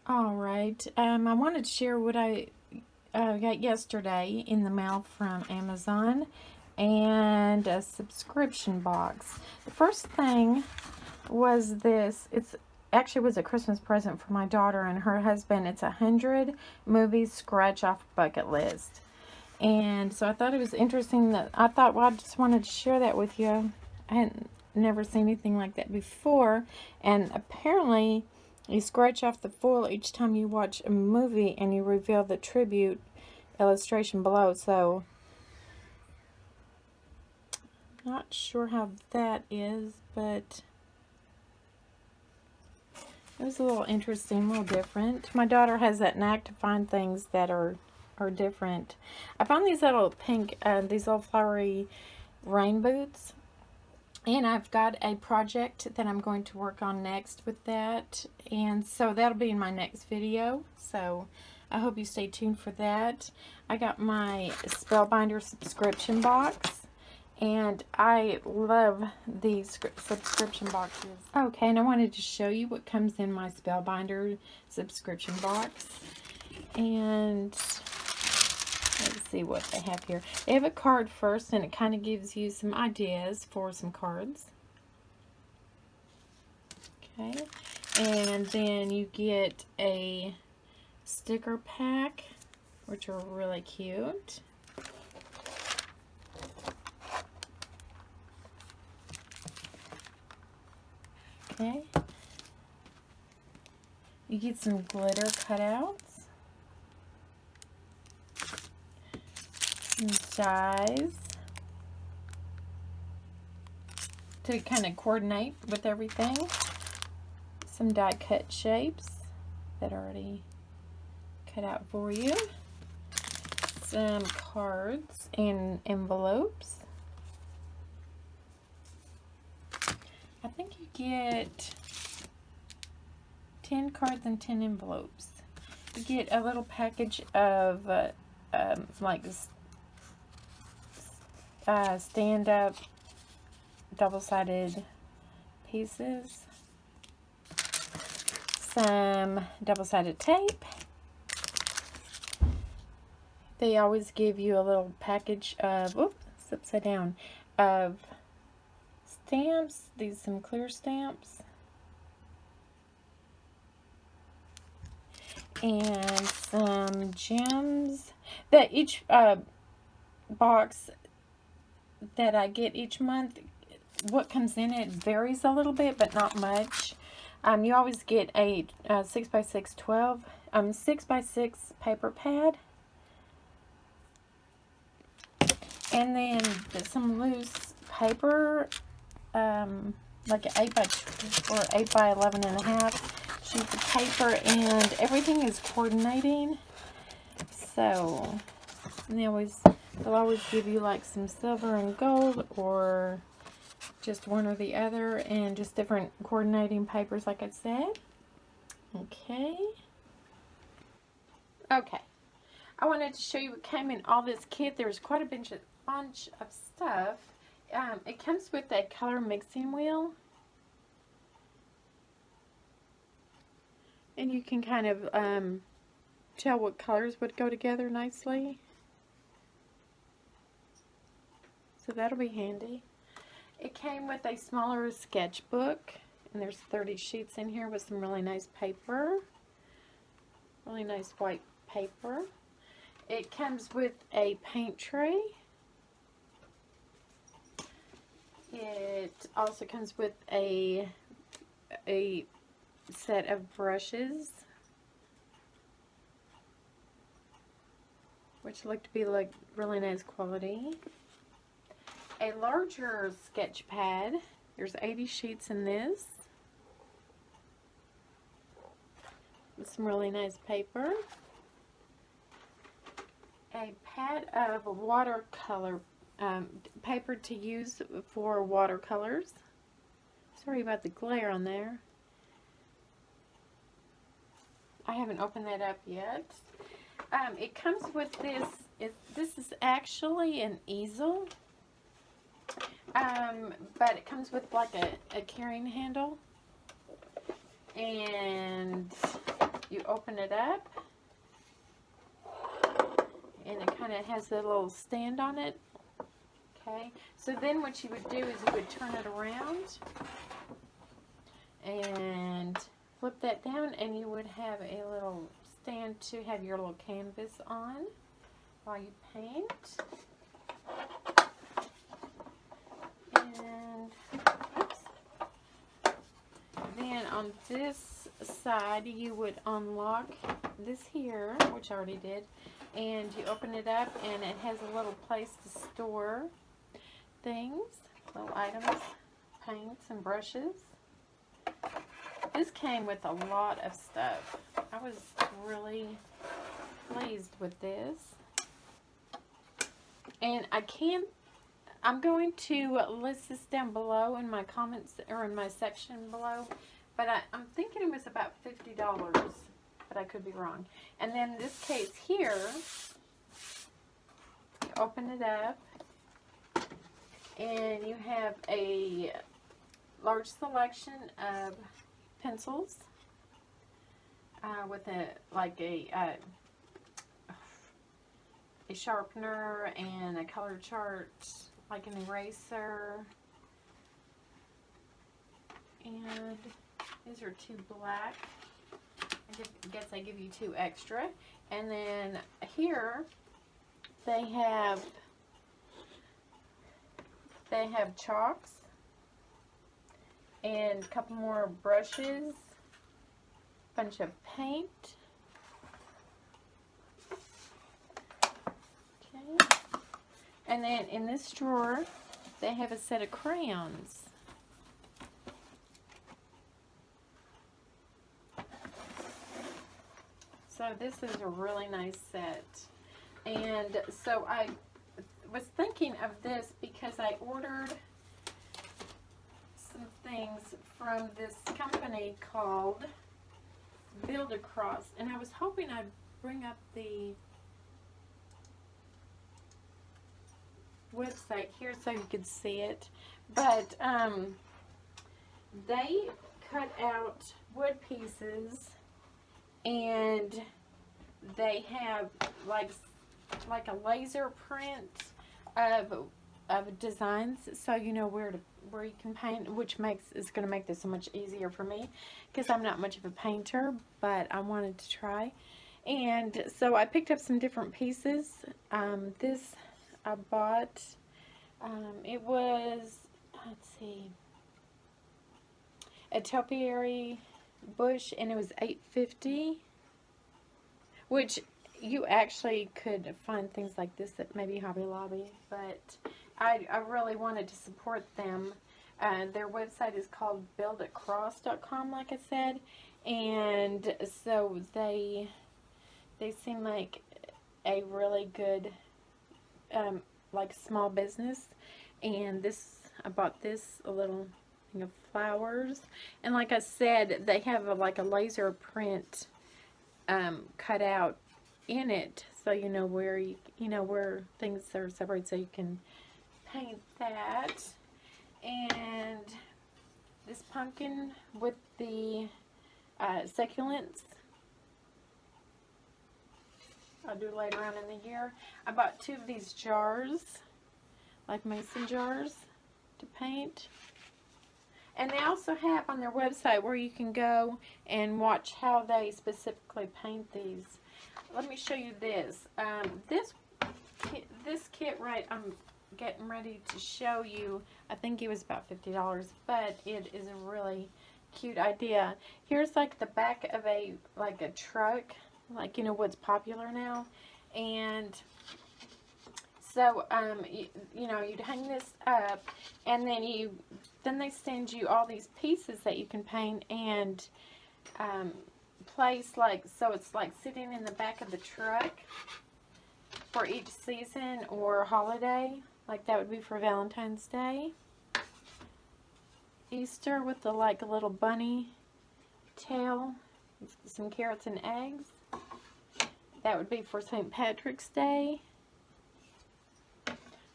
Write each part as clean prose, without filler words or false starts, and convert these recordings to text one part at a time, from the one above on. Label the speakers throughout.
Speaker 1: All right. I wanted to share what I got yesterday in the mail from Amazon and a subscription box. The first thing was this. It's actually was a Christmas present for my daughter and her husband. It's 100 movies scratch off bucket list. And so I thought it was interesting that well, I just wanted to share that with you. I hadn't never seen anything like that before. And apparently, you scratch off the foil each time you watch a movie and you reveal the tribute illustration below. So, not sure how that is, but it was a little interesting, a little different. My daughter has that knack to find things that are different. I found these little pink, these little flowery rain boots. And I've got a project that I'm going to work on next with that. And so that'll be in my next video. So I hope you stay tuned for that. I got my Spellbinder subscription box. And I love these subscription boxes. Okay, and I wanted to show you what comes in my Spellbinder subscription box. And let's see what they have here. They have a card first, and it kind of gives you some ideas for some cards. Okay, and then you get a sticker pack, which are really cute. Okay, you get some glitter cutouts. Some dies to kind of coordinate with everything. Some die cut shapes that are already cut out for you. Some cards and envelopes. I think you get 10 cards and 10 envelopes. You get a little package of like stand-up double-sided pieces, some double-sided tape. They always give you a little package of, oops, it's upside down, of stamps. These some clear stamps. And some gems. That each box that I get each month, what comes in it varies a little bit, but not much. You always get a 6x6 12 6x6 paper pad, and then some loose paper, like an 8x or 8x11.5 sheets of paper, and everything is coordinating. So, and they'll always give you like some silver and gold, or just one or the other, and just different coordinating papers, like I said. Okay. Okay. I wanted to show you what came in all this kit. There's quite a bunch of stuff. It comes with a color mixing wheel. And you can kind of tell what colors would go together nicely. So that'll be handy. It came with a smaller sketchbook, and there's 30 sheets in here with some really nice paper. Really nice white paper. It comes with a paint tray. It also comes with a set of brushes, which look to be like really nice quality. A larger sketch pad. There's 80 sheets in this, with some really nice paper. A pad of watercolor paper to use for watercolors. Sorry about the glare on there. I haven't opened that up yet. It comes with this. This is actually an easel, but it comes with like a carrying handle, and you open it up, and it kind of has a little stand on it. Okay, so then what you would do is you would turn it around and flip that down, and you would have a little stand to have your little canvas on while you paint. And oops. Then on this side you would unlock this here, which I already did, and you open it up and it has a little place to store things, little items, paints and brushes. This came with a lot of stuff. I was really pleased with this. And I'm going to list this down below in my comments, or in my section below, but I'm thinking it was about $50, but I could be wrong. And then this case here, you open it up, and you have a large selection of pencils with a sharpener and a color chart, like an eraser, and these are 2 black. I guess I give you 2 extra. And then here they have chalks and a couple more brushes, bunch of paint. Okay. And then in this drawer they have a set of crayons. So this is a really nice set. And so I was thinking of this because I ordered some things from this company called Build Across, and I was hoping I'd bring up the website here so you could see it. But they cut out wood pieces, and they have like a laser print of designs, so you know where you can paint, which is going to make this so much easier for me because I'm not much of a painter, but I wanted to try. And so I picked up some different pieces. This I bought, it was, let's see, a topiary bush, and it was $8.50, which you actually could find things like this at maybe Hobby Lobby, but I really wanted to support them. Their website is called buildacross.com, like I said, and so they seem like a really good like small business. And I bought this, a little thing of flowers, and like I said, they have like a laser print cut out in it, so you know where where things are separated, so you can paint that. And this pumpkin with the succulents I'll do later on in the year. I bought 2 of these jars, like mason jars, to paint. And they also have on their website where you can go and watch how they specifically paint these. Let me show you this. This kit I'm getting ready to show you, I think it was about $50, but it is a really cute idea. Here's like the back of a truck, like, you know, what's popular now. And so you know, you'd hang this up, and then they send you all these pieces that you can paint and place, so it's like sitting in the back of the truck for each season or holiday. Like that would be for Valentine's Day, Easter with the a little bunny tail, some carrots and eggs. That would be for St. Patrick's Day.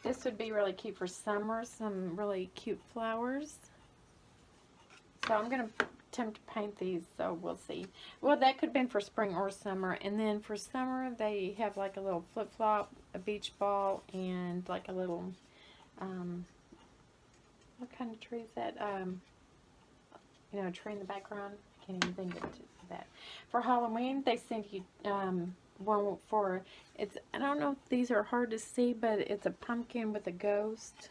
Speaker 1: This would be really cute for summer, some really cute flowers. So I'm going to attempt to paint these, so we'll see. Well, that could have been for spring or summer. And then for summer, they have like a little flip-flop, a beach ball, and like a little, what kind of tree is that? You know, a tree in the background. I can't even think of that. For Halloween, they send you one for, it's, I don't know if these are hard to see, but it's a pumpkin with a ghost.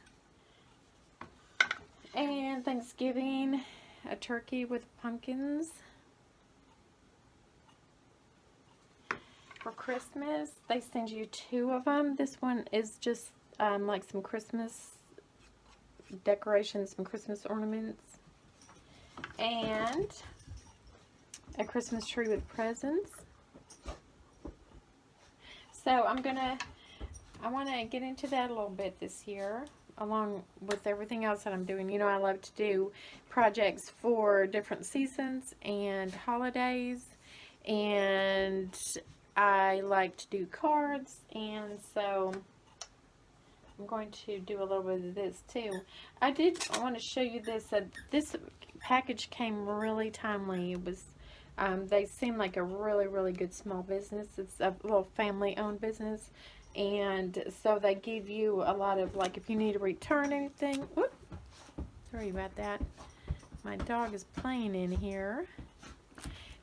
Speaker 1: And Thanksgiving, a turkey with pumpkins. For Christmas, they send you 2 of them. This one is just like some Christmas decorations, some Christmas ornaments. And a Christmas tree with presents. So I want to get into that a little bit this year, along with everything else that I'm doing. You know, I love to do projects for different seasons and holidays, and I like to do cards, and so I'm going to do a little bit of this too. I want to show you this. This package came really timely. It was, they seem like a really, really good small business. It's a little family-owned business. And so they give you a lot of, like, if you need to return anything. Whoop, sorry about that. My dog is playing in here.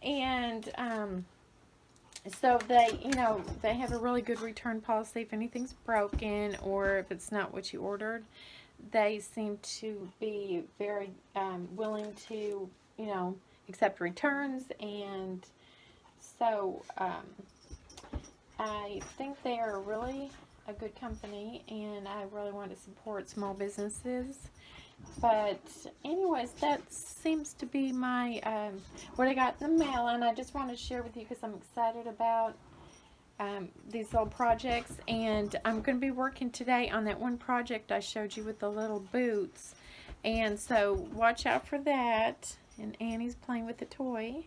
Speaker 1: And so they, you know, they have a really good return policy if anything's broken or if it's not what you ordered. They seem to be very willing to, you know, accept returns. And so I think they are really a good company, and I really want to support small businesses. But anyways, that seems to be my what I got in the mail, and I just want to share with you because I'm excited about these little projects. And I'm going to be working today on that one project I showed you with the little boots, and so watch out for that. And Annie's playing with the toy.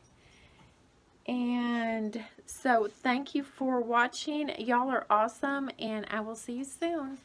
Speaker 1: And so thank you for watching. Y'all are awesome, and I will see you soon.